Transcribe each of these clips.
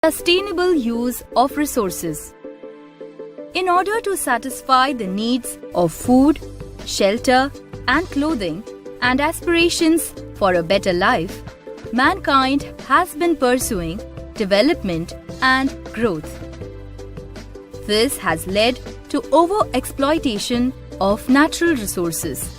Sustainable use of resources. In order to satisfy the needs of food, shelter, and clothing, and aspirations for a better life, mankind has been pursuing development and growth. This has led to over-exploitation of natural resources.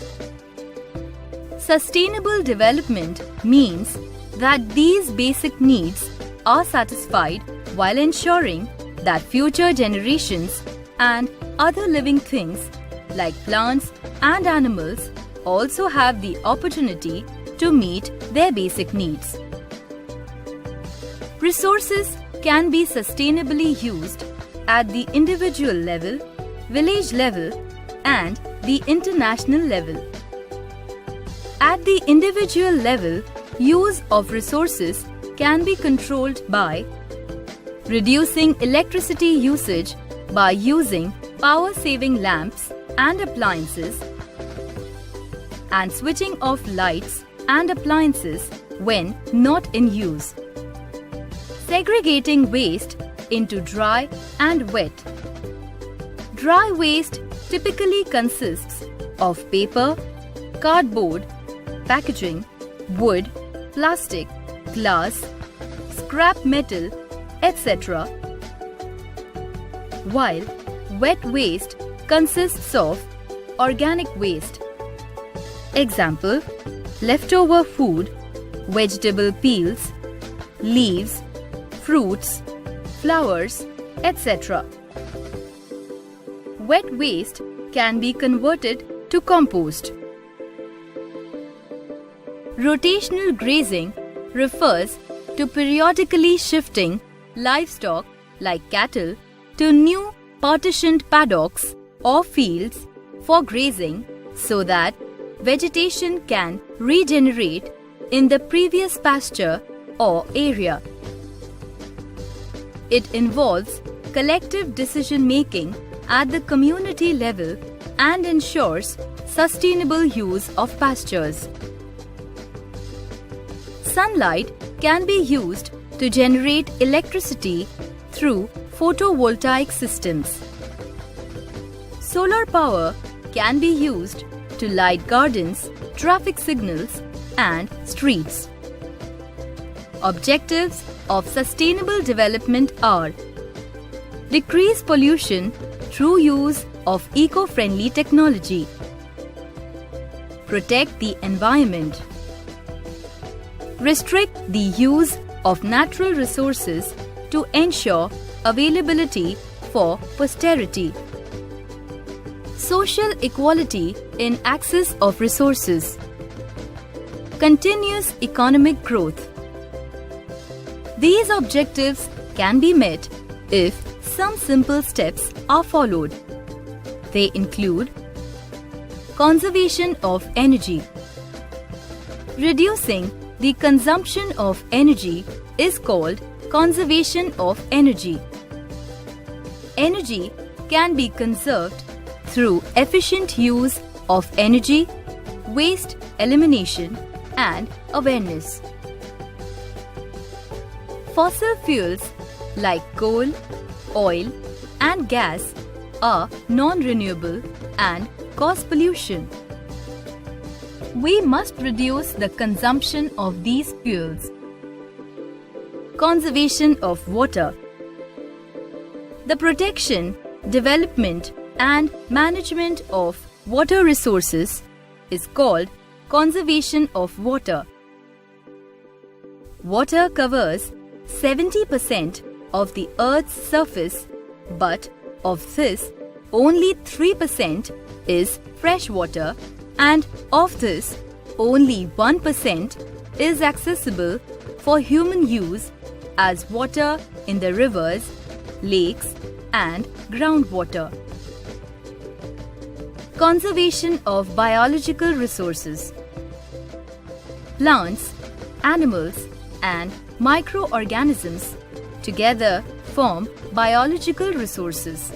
Sustainable development means that these basic needs are satisfied while ensuring that future generations and other living things like plants and animals also have the opportunity to meet their basic needs. Resources can be sustainably used at the individual level, village level, and the international level. At the individual level, use of resources can be controlled by reducing electricity usage by using power-saving lamps and appliances, and switching off lights and appliances when not in use. Segregating waste into dry and wet. Dry waste typically consists of paper, cardboard, packaging, wood, plastic, glass, scrap metal, etc. While wet waste consists of organic waste. Example: leftover food, vegetable peels, leaves, fruits, flowers, etc. Wet waste can be converted to compost. Rotational grazing refers to periodically shifting livestock like cattle to new partitioned paddocks or fields for grazing so that vegetation can regenerate in the previous pasture or area. It involves collective decision-making at the community level and ensures sustainable use of pastures. Sunlight can be used to generate electricity through photovoltaic systems. Solar power can be used to light gardens, traffic signals, and streets. Objectives of sustainable development are: decrease pollution through use of eco-friendly technology, protect the environment, restrict the use of natural resources to ensure availability for posterity, social equality in access of resources, continuous economic growth. These objectives can be met if some simple steps are followed. They include conservation of energy. Reducing the consumption of energy is called conservation of energy. Energy can be conserved through efficient use of energy, waste elimination, and awareness. Fossil fuels like coal, oil, and gas are non-renewable and cause pollution. We must reduce the consumption of these fuels. Conservation of water. The protection, development, and management of water resources is called conservation of water. Water covers 70% of the Earth's surface, but of this, only 3% is fresh water, and of this, only 1% is accessible for human use as water in the rivers, lakes, and groundwater. Conservation of biological resources. Plants, animals, and microorganisms together form biological resources.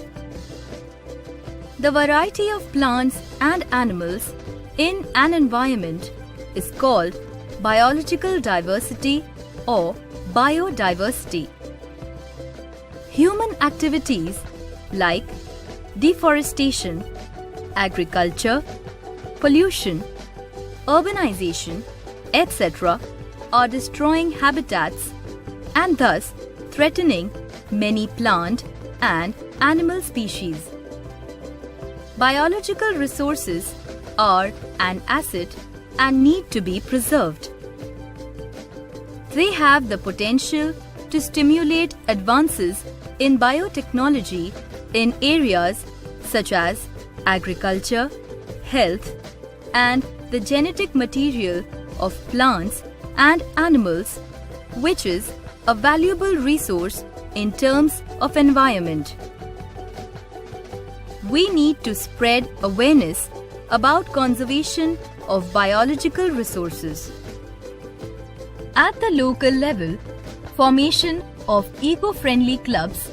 The variety of plants and animals in an environment is called biological diversity or biodiversity. human activities like deforestation, agriculture, pollution, urbanization, etc. are destroying habitats and thus threatening many plant and animal species. Biological resources are an asset and need to be preserved. They have the potential to stimulate advances in biotechnology in areas such as agriculture, health, and the genetic material of plants and animals, which is a valuable resource in terms of environment. We need to spread awareness about conservation of biological resources. At the local level, formation of eco-friendly clubs,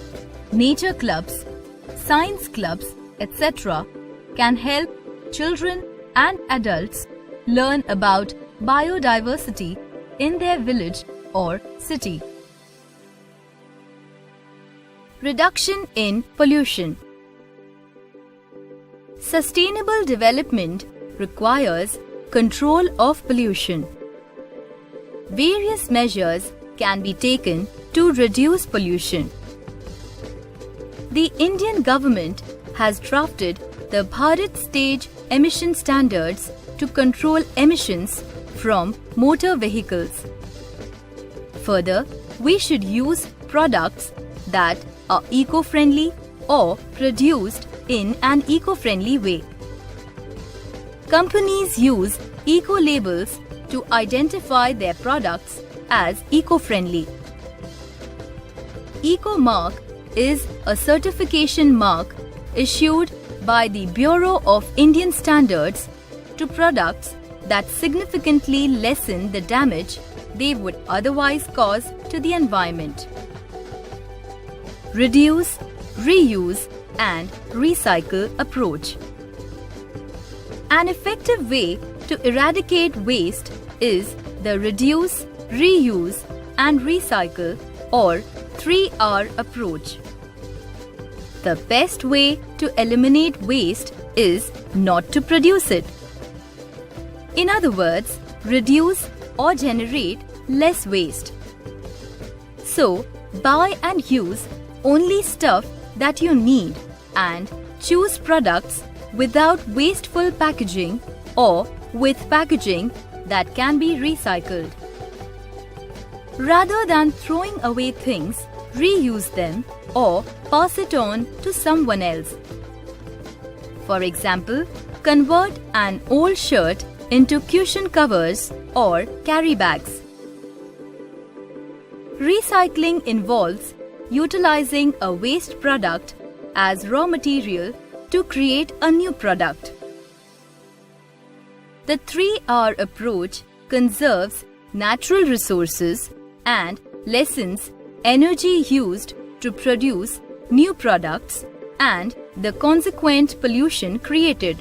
nature clubs, science clubs, etc. can help children and adults learn about biodiversity in their village or city. Reduction in pollution. Sustainable development requires control of pollution. Various measures can be taken to reduce pollution. The Indian government has drafted the Bharat Stage Emission Standards to control emissions from motor vehicles. Further, we should use products that are eco-friendly or produced in an eco-friendly way. Companies use eco-labels to identify their products as eco-friendly. Eco-mark is a certification mark issued by the Bureau of Indian Standards to products that significantly lessen the damage they would otherwise cause to the environment. Reduce, reuse, and recycle approach. An effective way to eradicate waste is the reduce, reuse, and recycle or 3R approach. The best way to eliminate waste is not to produce it. In other words, reduce or generate less waste. So, buy and use only stuff that you need and choose products without wasteful packaging or with packaging that can be recycled. Rather than throwing away things, reuse them or pass it on to someone else. For example, convert an old shirt into cushion covers or carry bags. Recycling involves utilizing a waste product as raw material to create a new product. The 3R approach conserves natural resources and lessens energy used to produce new products and the consequent pollution created.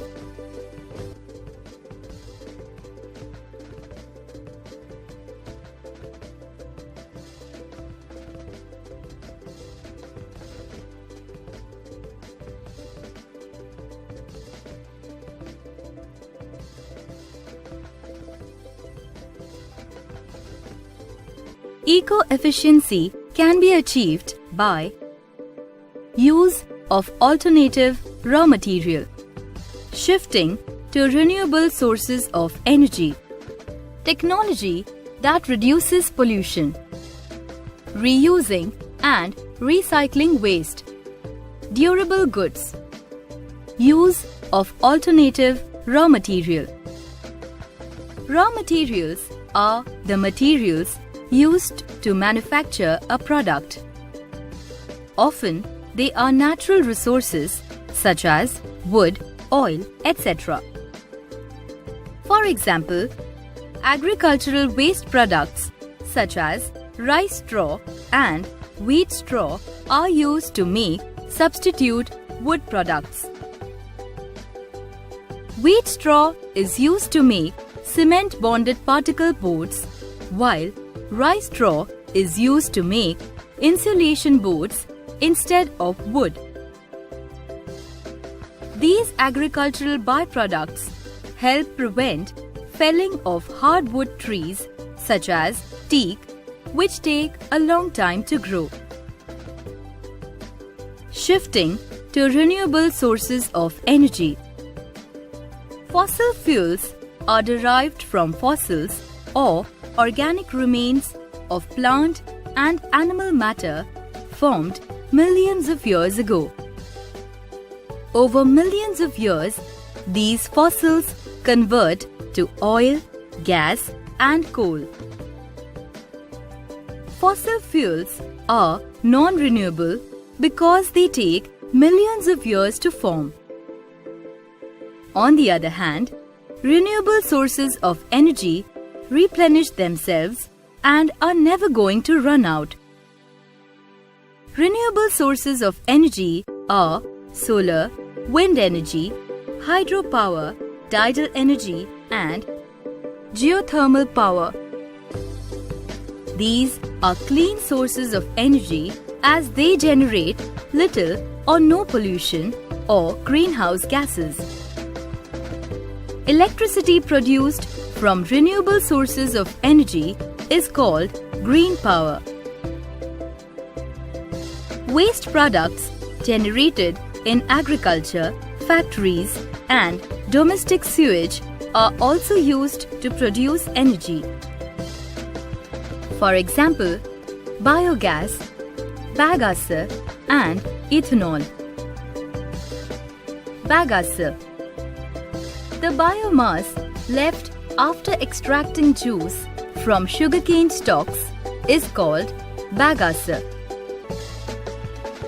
Eco-efficiency can be achieved by use of alternative raw material, shifting to renewable sources of energy, technology that reduces pollution, reusing and recycling waste, durable goods, use of alternative raw material. Raw materials are the materials used to manufacture a product. Often, they are natural resources such as wood, oil, etc. For example, agricultural waste products such as rice straw and wheat straw are used to make substitute wood products. Wheat straw is used to make cement-bonded particle boards, while rice straw is used to make insulation boards instead of wood. These agricultural byproducts help prevent felling of hardwood trees such as teak, which take a long time to grow. Shifting to renewable sources of energy. Fossil fuels are derived from fossils or organic remains of plant and animal matter formed millions of years ago. Over millions of years, these fossils convert to oil, gas, and coal. Fossil fuels are non-renewable because they take millions of years to form. On the other hand, renewable sources of energy replenish themselves and are never going to run out. Renewable sources of energy are solar, wind energy, hydropower, tidal energy, and geothermal power. These are clean sources of energy as they generate little or no pollution or greenhouse gases. Electricity produced from renewable sources of energy is called green power. Waste products generated in agriculture, factories, and domestic sewage are also used to produce energy. For example, biogas, bagasse, and ethanol. Bagasse. The biomass left after extracting juice from sugarcane stalks is called bagasse.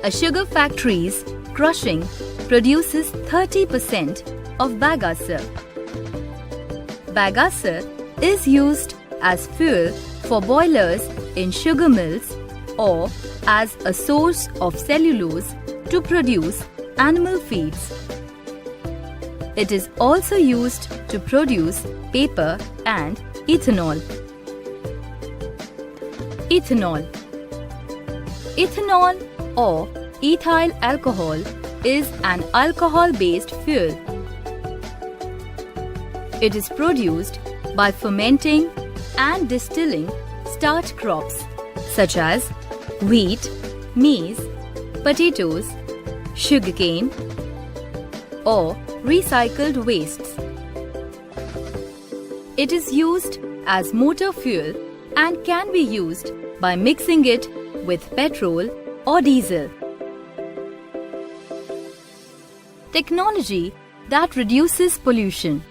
A sugar factory's crushing produces 30% of bagasse. Bagasse is used as fuel for boilers in sugar mills or as a source of cellulose to produce animal feeds. It is also used to produce paper and ethanol. Ethanol. Ethanol or ethyl alcohol is an alcohol-based fuel. It is produced by fermenting and distilling starch crops such as wheat, maize, potatoes, sugarcane, or recycled wastes. It is used as motor fuel and can be used by mixing it with petrol or diesel. Technology that reduces pollution.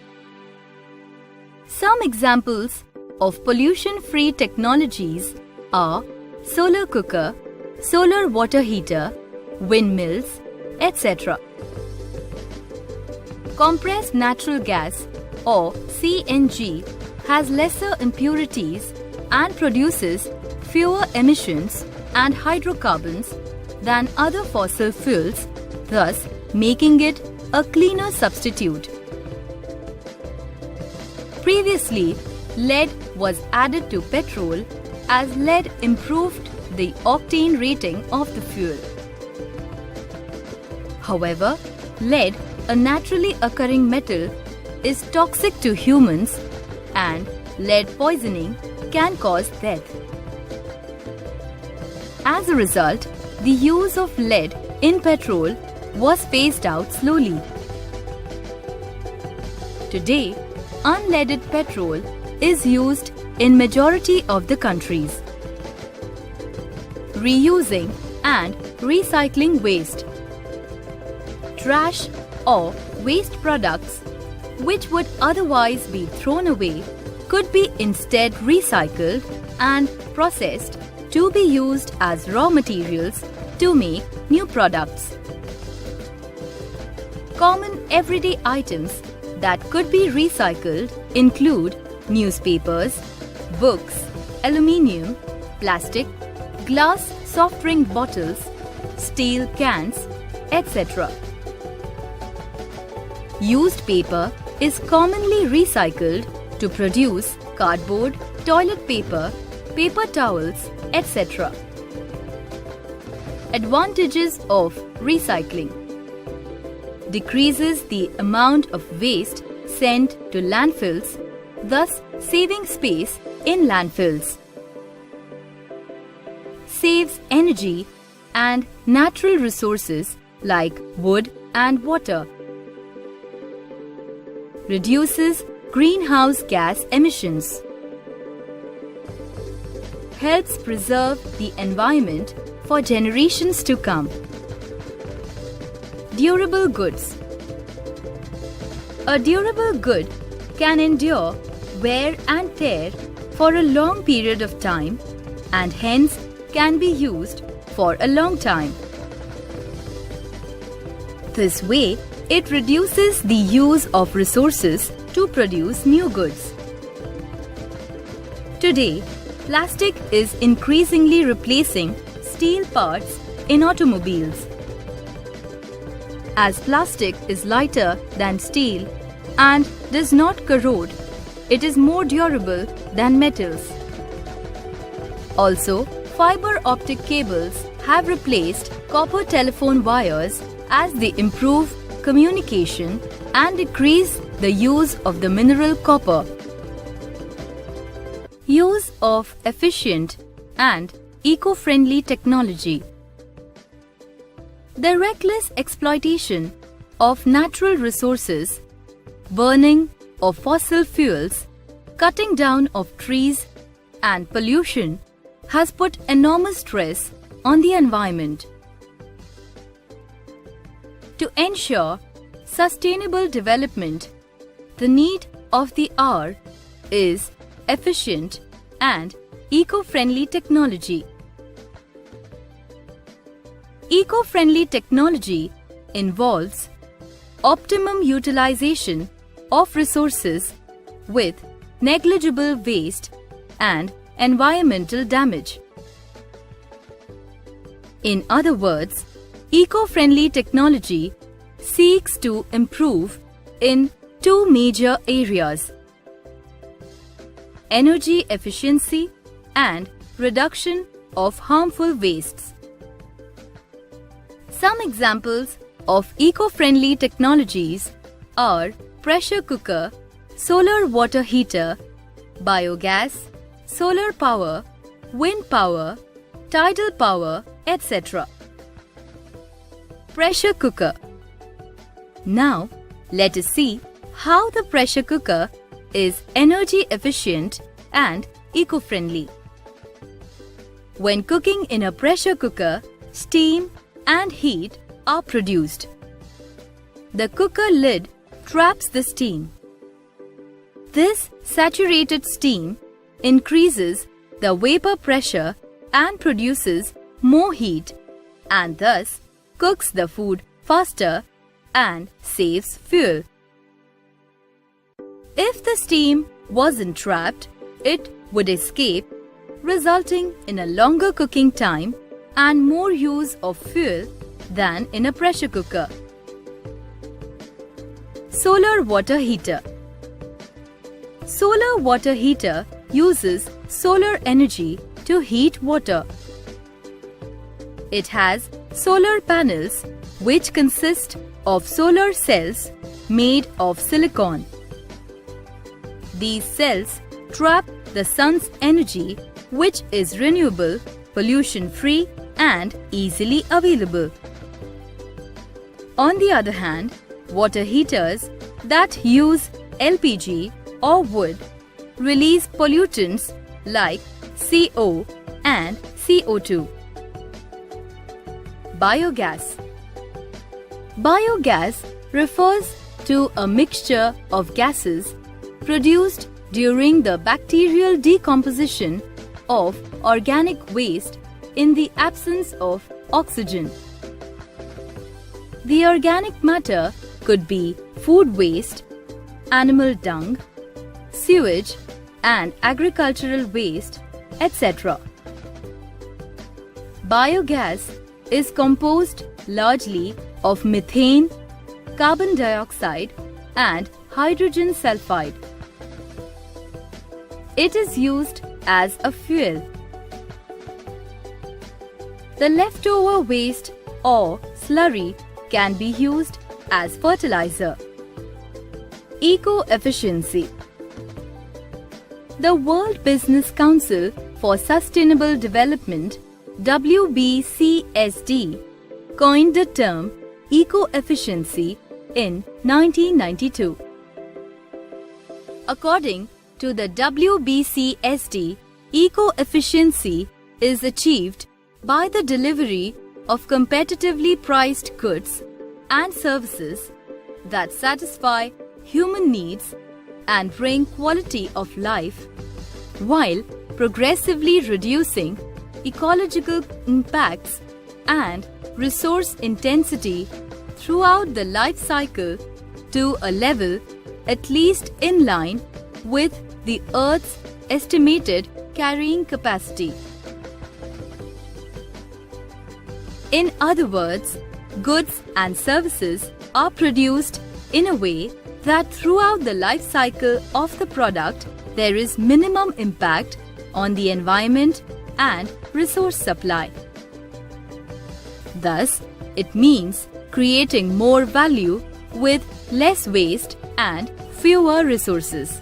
Some examples of pollution-free technologies are solar cooker, solar water heater, windmills, etc. Compressed natural gas or CNG has lesser impurities and produces fewer emissions and hydrocarbons than other fossil fuels, thus making it a cleaner substitute. Previously, lead was added to petrol as lead improved the octane rating of the fuel. However, lead, a naturally occurring metal, is toxic to humans and lead poisoning can cause death. As a result, the use of lead in petrol was phased out slowly. Today, unleaded petrol is used in majority of the countries. Reusing and recycling waste. Trash or waste products which would otherwise be thrown away could be instead recycled and processed to be used as raw materials to make new products. Common everyday items that could be recycled include newspapers, books, aluminium, plastic, glass soft drink bottles, steel cans, etc. Used paper is commonly recycled to produce cardboard, toilet paper, paper towels, etc. Advantages of recycling: decreases the amount of waste sent to landfills, thus saving space in landfills. Saves energy and natural resources like wood and water. Reduces greenhouse gas emissions. Helps preserve the environment for generations to come. Durable goods. A durable good can endure wear and tear for a long period of time and hence can be used for a long time. This way, it reduces the use of resources to produce new goods. Today, plastic is increasingly replacing steel parts in automobiles. As plastic is lighter than steel and does not corrode, it is more durable than metals. Also, fiber optic cables have replaced copper telephone wires as they improve communication and decrease the use of the mineral copper. Use of efficient and eco-friendly technology. The reckless exploitation of natural resources, burning of fossil fuels, cutting down of trees, and pollution has put enormous stress on the environment. To ensure sustainable development, the need of the hour is efficient and eco-friendly technology. Eco-friendly technology involves optimum utilization of resources with negligible waste and environmental damage. In other words, eco-friendly technology seeks to improve in two major areas: energy efficiency and reduction of harmful wastes. Some examples of eco-friendly technologies are pressure cooker, solar water heater, biogas, solar power, wind power, tidal power, etc. Pressure cooker. Now, let us see how the pressure cooker is energy efficient and eco-friendly. When cooking in a pressure cooker, steam and heat are produced. The cooker lid traps the steam. This saturated steam increases the vapor pressure and produces more heat and thus cooks the food faster and saves fuel. If the steam wasn't trapped, it would escape, resulting in a longer cooking time and more use of fuel than in a pressure cooker. Solar water heater. Solar water heater uses solar energy to heat water. It has solar panels which consist of solar cells made of silicon. These cells trap the sun's energy, which is renewable, pollution-free and easily available. On the other hand, water heaters that use LPG or wood release pollutants like CO and CO2. Biogas. Biogas refers to a mixture of gases produced during the bacterial decomposition of organic waste in the absence of oxygen. The organic matter could be food waste, animal dung, sewage and agricultural waste, etc. Biogas is composed largely of methane, carbon dioxide and hydrogen sulfide. It is used as a fuel. The leftover waste or slurry can be used as fertilizer. Eco-efficiency. The World Business Council for Sustainable Development (WBCSD) coined the term eco-efficiency in 1992. According to the WBCSD, eco-efficiency is achieved by the delivery of competitively priced goods and services that satisfy human needs and bring quality of life while progressively reducing ecological impacts and resource intensity throughout the life cycle to a level at least in line with the Earth's estimated carrying capacity. In other words, goods and services are produced in a way that throughout the life cycle of the product there is minimum impact on the environment and resource supply. Thus, it means creating more value with less waste and fewer resources.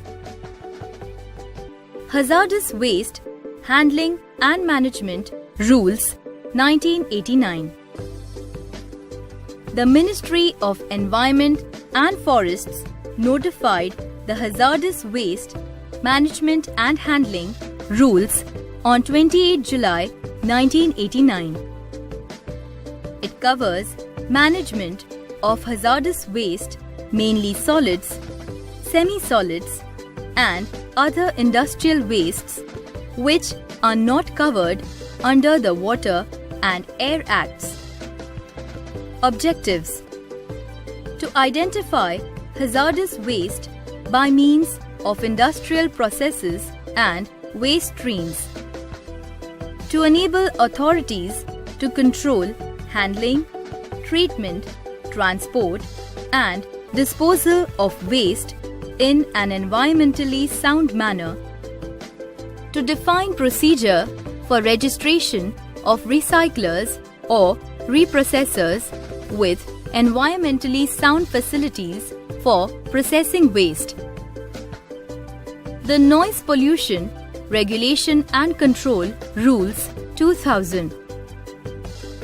Hazardous Waste Handling and Management Rules 1989. The Ministry of Environment and Forests notified the Hazardous Waste Management and Handling Rules on 28 July 1989. It covers management of hazardous waste, mainly solids, semi-solids, and other industrial wastes which are not covered under the Water and Air Acts. Objectives: to identify hazardous waste by means of industrial processes and waste streams, to enable authorities to control handling, treatment, transport, and disposal of waste in an environmentally sound manner, to define procedure for registration of recyclers or reprocessors with environmentally sound facilities for processing waste. The Noise Pollution Regulation and Control Rules 2000.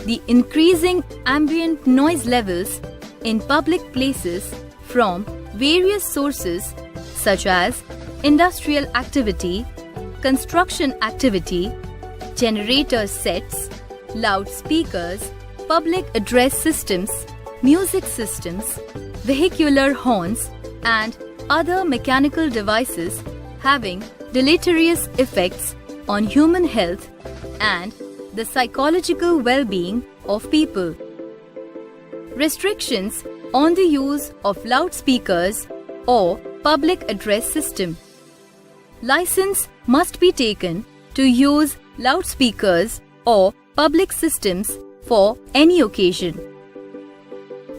The increasing ambient noise levels in public places from various sources such as industrial activity, construction activity, generator sets, loudspeakers, public address systems, music systems, vehicular horns, and other mechanical devices having deleterious effects on human health and the psychological well-being of people. Restrictions on the use of loudspeakers or public address system. License must be taken to use loudspeakers or public systems for any occasion.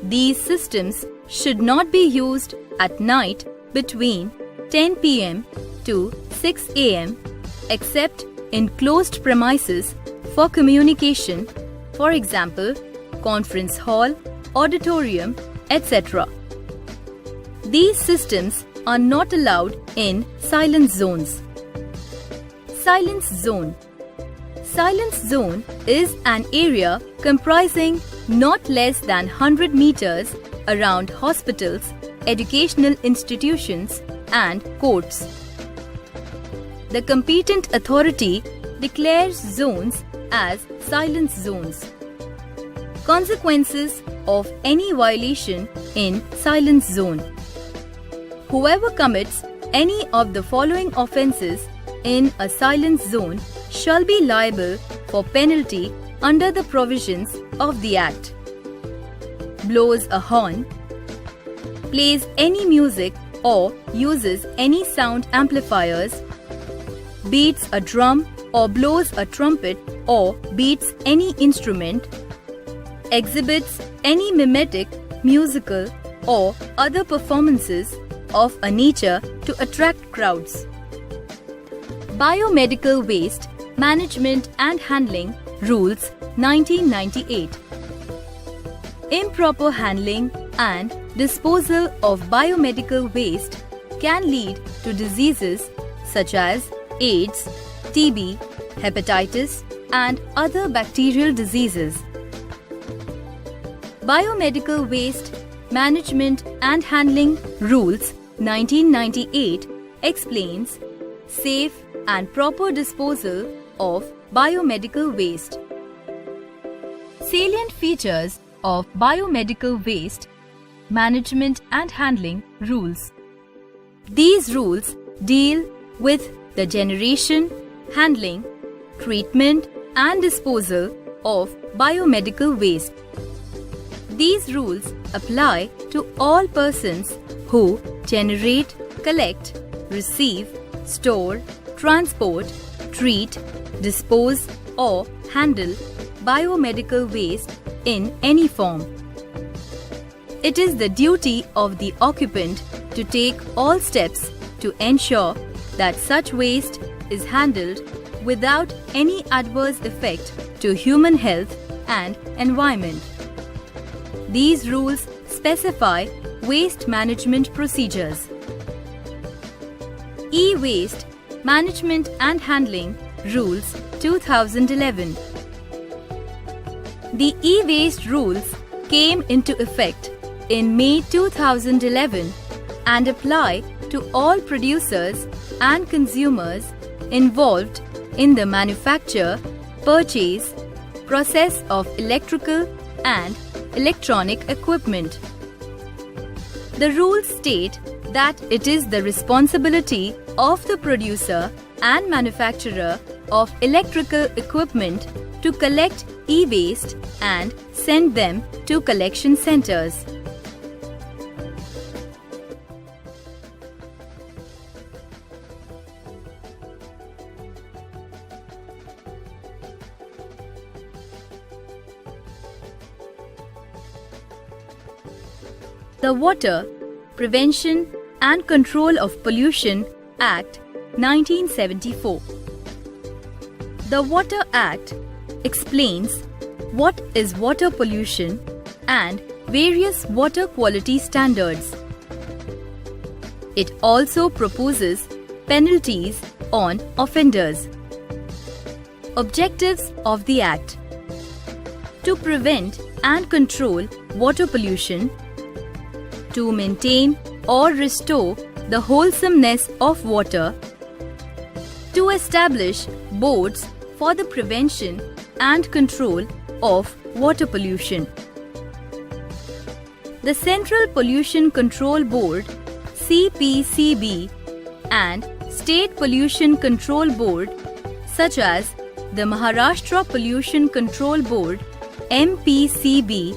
These systems should not be used at night between 10 p.m. to 6 a.m. except in closed premises for communication, for example, conference hall, auditorium, etc. These systems are not allowed in silence zones. Silence zone. Silence zone is an area comprising not less than 100 meters around hospitals, educational institutions, and courts. The competent authority declares zones as silence zones. Consequences of any violation in silence zone. Whoever commits any of the following offences in a silence zone shall be liable for penalty under the provisions of the Act. Blows a horn, plays any music or uses any sound amplifiers, beats a drum or blows a trumpet or beats any instrument, exhibits any mimetic, musical or other performances of a nature to attract crowds. Biomedical Waste Management and Handling Rules 1998. Improper handling and disposal of biomedical waste can lead to diseases such as AIDS, TB, hepatitis, and other bacterial diseases. Biomedical Waste Management and Handling Rules 1998 explains safe and proper disposal of biomedical waste. Salient features of biomedical waste management and handling rules. These rules deal with the generation, handling, treatment, and disposal of biomedical waste. These rules apply to all persons who generate, collect, receive, store, transport, treat, dispose, or handle biomedical waste in any form. It is the duty of the occupant to take all steps to ensure that such waste is handled without any adverse effect to human health and environment. These rules specify waste management procedures. E-Waste Management and Handling Rules 2011. The E-Waste rules came into effect in May 2011 and apply to all producers and consumers involved in the manufacture, purchase, process of electrical and electronic equipment. The rules state that it is the responsibility of the producer and manufacturer of electrical equipment to collect e-waste and send them to collection centers. The Water, Prevention and Control of Pollution Act 1974. The Water Act explains what is water pollution and various water quality standards. It also proposes penalties on offenders. Objectives of the Act: to prevent and control water pollution, to maintain or restore the wholesomeness of water, to establish boards for the prevention and control of water pollution. The Central Pollution Control Board (CPCB) and State Pollution Control Board, such as the Maharashtra Pollution Control Board (MPCB),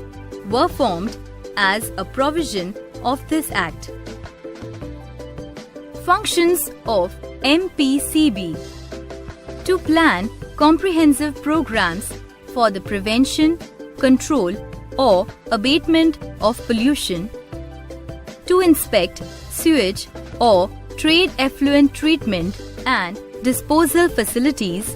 were formed as a provision of this Act. Functions of MPCB: to plan comprehensive programs for the prevention, control or abatement of pollution, to inspect sewage or trade effluent treatment and disposal facilities,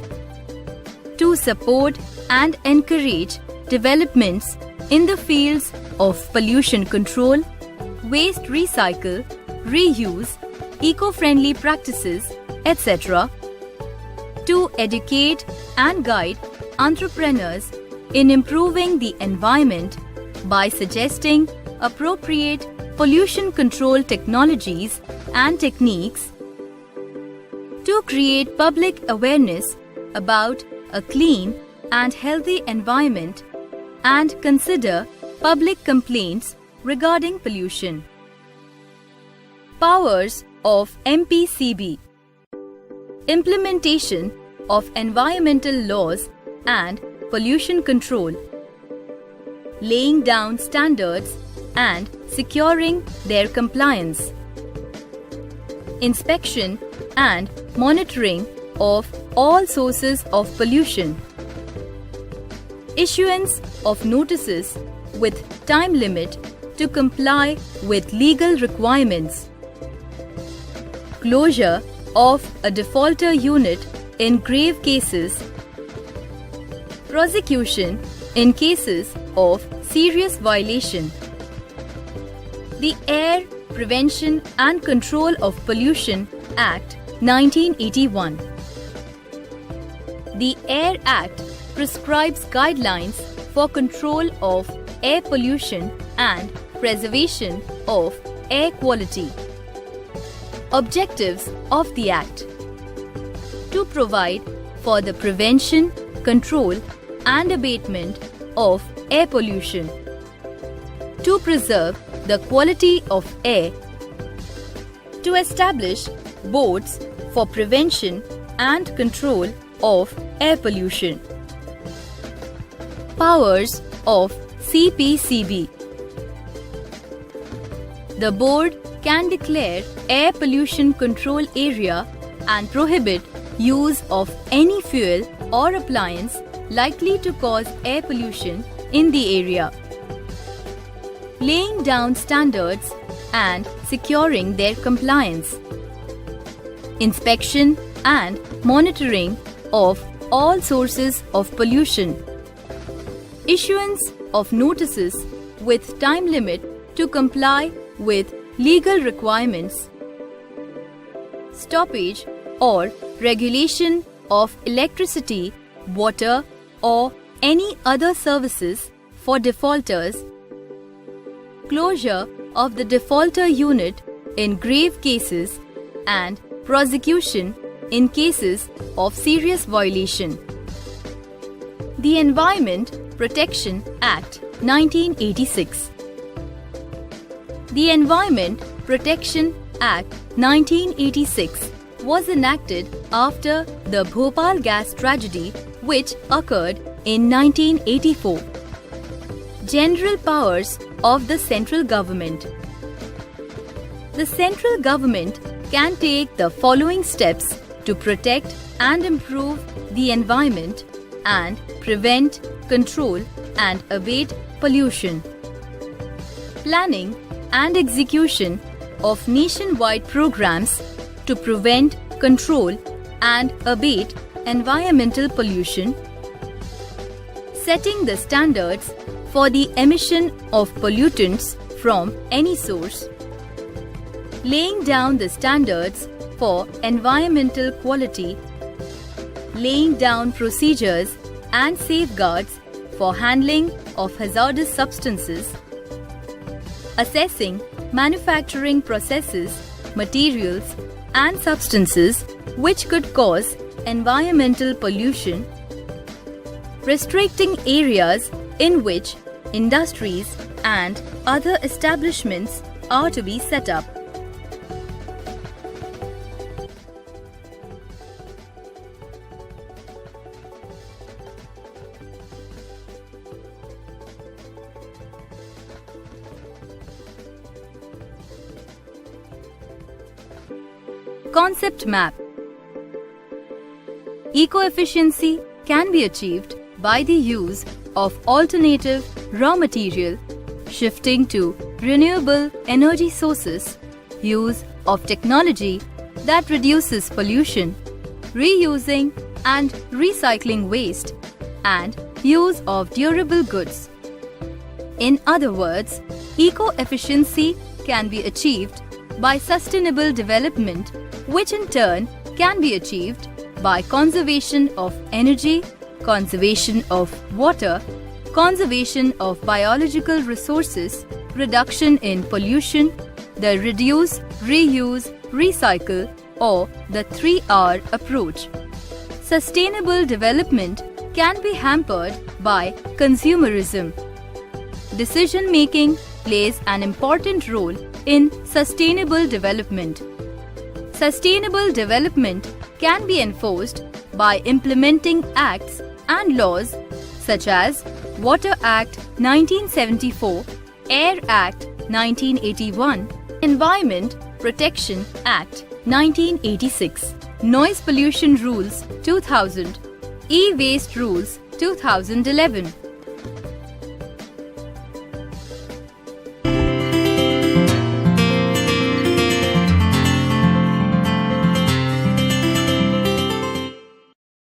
to support and encourage developments in the fields of pollution control, waste recycle, reuse, eco-friendly practices, etc., to educate and guide entrepreneurs in improving the environment by suggesting appropriate pollution control technologies and techniques, to create public awareness about a clean and healthy environment and consider public complaints regarding pollution. Powers of MPCB: implementation of environmental laws and pollution control, laying down standards and securing their compliance, inspection and monitoring of all sources of pollution, issuance of notices with time limit to comply with legal requirements, closure of a defaulter unit in grave cases, Prosecution in cases of serious violation. The Air Prevention and Control of Pollution Act 1981. The Air Act prescribes guidelines for control of air pollution and preservation of air quality. Objectives of the Act: to provide for the prevention, control and abatement of air pollution, to preserve the quality of air, to establish boards for prevention and control of air pollution. Powers of CPCB. The board can declare air pollution control area and prohibit use of any fuel or appliance likely to cause air pollution in the area, laying down standards and securing their compliance, inspection and monitoring of all sources of pollution, issuance of notices with time limit to comply with legal requirements, stoppage or regulation of electricity, water or any other services for defaulters, closure of the defaulter unit in grave cases and prosecution in cases of serious violation. The Environment Protection Act 1986. The Environment Protection Act 1986 was enacted after the Bhopal gas tragedy, which occurred in 1984. General powers of the central government. The central government can take the following steps to protect and improve the environment and prevent, control and abate pollution. Planning and execution of nationwide programs to prevent, control and abate environmental pollution. Setting the standards for the emission of pollutants from any source. Laying down the standards for environmental quality. Laying down procedures and safeguards for handling of hazardous substances. Assessing manufacturing processes, materials and substances which could cause environmental pollution. Restricting areas in which industries and other establishments are to be set up. Concept map. Eco-efficiency can be achieved by the use of alternative raw material, shifting to renewable energy sources, use of technology that reduces pollution, reusing and recycling waste, and use of durable goods. In other words, eco-efficiency can be achieved by sustainable development, which in turn can be achieved by conservation of energy, conservation of water, conservation of biological resources, reduction in pollution, the reduce, reuse, recycle or the 3R approach. Sustainable development can be hampered by consumerism. Decision-making plays an important role in sustainable development. Sustainable development can be enforced by implementing acts and laws such as Water Act 1974, Air Act 1981, Environment Protection Act 1986, Noise Pollution Rules 2000, E-Waste Rules 2011.